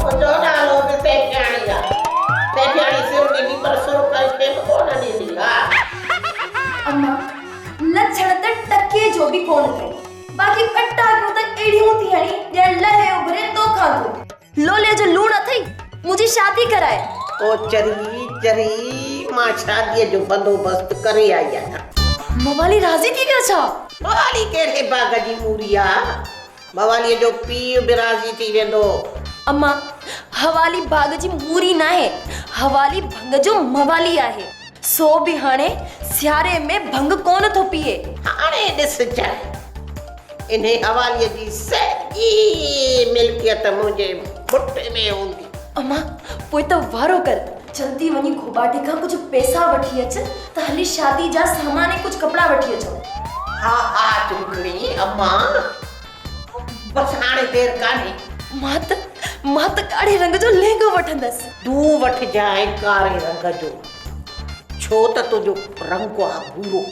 मुझो नालो बि सेठियाणी आहे। सेठियाणी सिर्फ ॾींदी पर ₹100 के कोन ॾींदी। हा अम्मा लक्षण त टके जो भी कोन कई, बाकी कट्टा को त एड़ियूं थी हणी ॼण लहे उभरे तो खाधो। लोले जो लूण अथई, मुझी शादी कराए। ओ चरी मां शादीअ जो बंदोबस्त करे आई आहियां। मवाली राजी थी वियो छा? मवाली कहिड़े बाग जी मूरी आहे? मवालीअ जो पीउ बि राजी थी वेंदो। अम्मा हवाली बाग जी मूरी ना है, हवाली भंग जो मवाली आहे। सो भी हाणे सियारे में भंग कोन थो पिए। हाणे ॾिस चाहे इन्हे हवालीअ जी सॼी मिल्कियत मुंहिंजे पुट में हूंदी। अम्मा पोइ त वारो कर, जल्दी वञी घोबाटे खां कुछ पैसा वठी अच त हली शादी जा सामान कुछ कपड़ा वठी अचो। हा चुकड़ी अम्मा, बस हाणे देर कान्हे। मां त कारे रंग जो लहंगो वठंदस। तूं वठजांइ कारे रंग जो, छो त तुंहिंजो रंग आहे भूरो।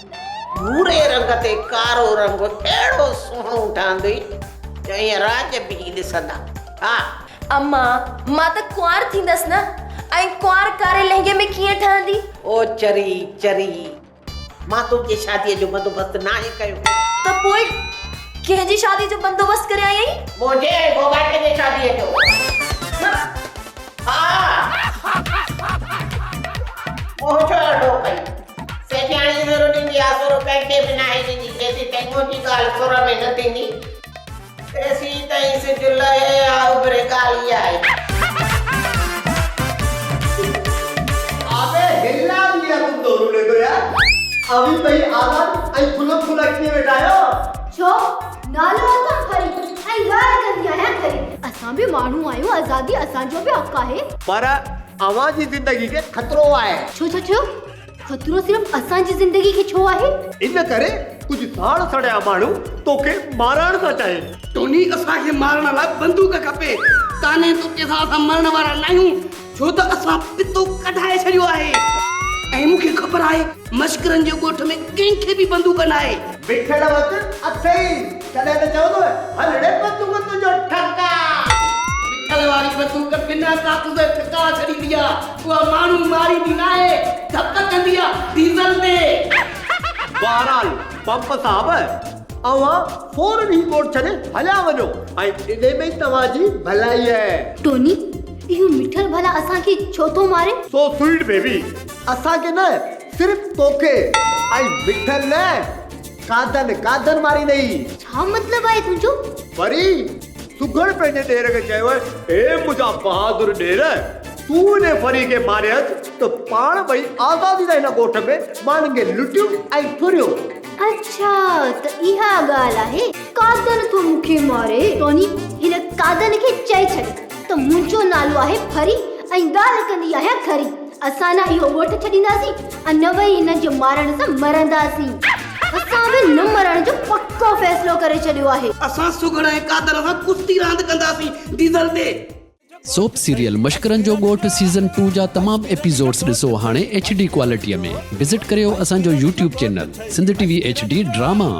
भूरे रंग ते कारो रंग अहिड़ो सुहिणो ठहंदई जंहिं राज बि ॾिसंदा। हा अम्मा मां त कुंवार थींदस न, ऐं कुंवार कारे लहंगे में कीअं ठहंदी? ओ चरी मां तुंहिंजी शादीअ जो बंदोबस्त नाहे कयो। त पोइ कंहिंजी शादी जो बंदोबस्त करे आई आहीं? मुंहिंजे घोघाटे जी शादीअ जो। हा मुंहिंजो अॾो कई सेठियाणी ज़रूरु ॾींदी आहे, सुर कंहिंखे बि नाहे ॾींदी। जेसी ताईं मुंहिंजी ॻाल्हि सुर में न थींदी तेसी ताईं सिज लहे आ उभरे ॻाल्हि इहा आहे। अबे हिला दिया तुम दोनों ने तो यार। अभी भाई आवाज आई फुला किए बैठायो छो नालो असा खरी ऐं ॻाल्हि कंदी आहियां खरी। असां बि माण्हू आहियूं, आज़ादी असांजो बि हक़ आहे। पर अवां जी जिंदगी के खतरो आहे। छो खतरो सिर्फ असांजी जिंदगी खे छो आहे? इन करे कुछ साड़ सड़िया माण्हू तोखे मारण था चाहे। टोनी असांखे मारण लाइ बंदूक खपे, ताने तो के साथ मरण वारा नाहियूं, छो त असां पितो कढाए छॾियो आहे। ऐं मूंखे ख़बर आहे मश्करनि जे ॻोठ में कंहिंखे बि बंदूक न आहे। बिठड़ वक्त अथई कॾहिं त चवंदो हलड़े बंदूक तुंहिंजो ठका। मिठल वारी बंदूक बिना कारतूस ठका छॾींदी आहे। उहा माण्हू मारींदी न आहे, धक कंदी आहे डीज़ल ते। बहरहाल पंप साहब अवां फौरन ही कोर्ट छॾे हलिया वञो ऐं इने में तव्हांजी भलाई आहे। टोनी इहो मिठल भला असांखे छो थो मारे? सो स्वीट बेबी, असांखे न सिर्फ तोखे ऐं मिठल न कादन मारी नहीं। छा मतलब आहे तुंहिंजो? वरी सुगड़ पंहिंजे ॾेर खे चयो हे मुंहिंजा बहादुर ॾेर, तूं ने फरी के मारियस तो पाण भई आज़ादी सां हिन ॻोठ में माण्हुनि खे लुटियो ऐं फुरियो। अच्छा त इहा ॻाल्हि आहे, कादन तो मूंखे मारे। टोनी हिन कादन खे चई छॾ त मुंहिंजो नालो आहे फरी ऐं ॻाल्हि कंदी आहे खरी। असां न इहो ॻोठ छॾींदासीं ऐं न वरी हिन जे मारण सां मरंदासीं। असां बि न मरण जो पक्को फ़ैसिलो करे छॾियो आहे। असां सुगड़ ऐं कादर सां कुश्ती रांदि कंदासीं डीज़ल ते। सोप सीरियल मश्करनि जो ॻोठ सीज़न 2 जा तमाम एपिसोड्स ॾिसो हाणे HD क्वालिटीअ में। विज़िट करियो असांजो YouTube channel Sindh TV HD drama.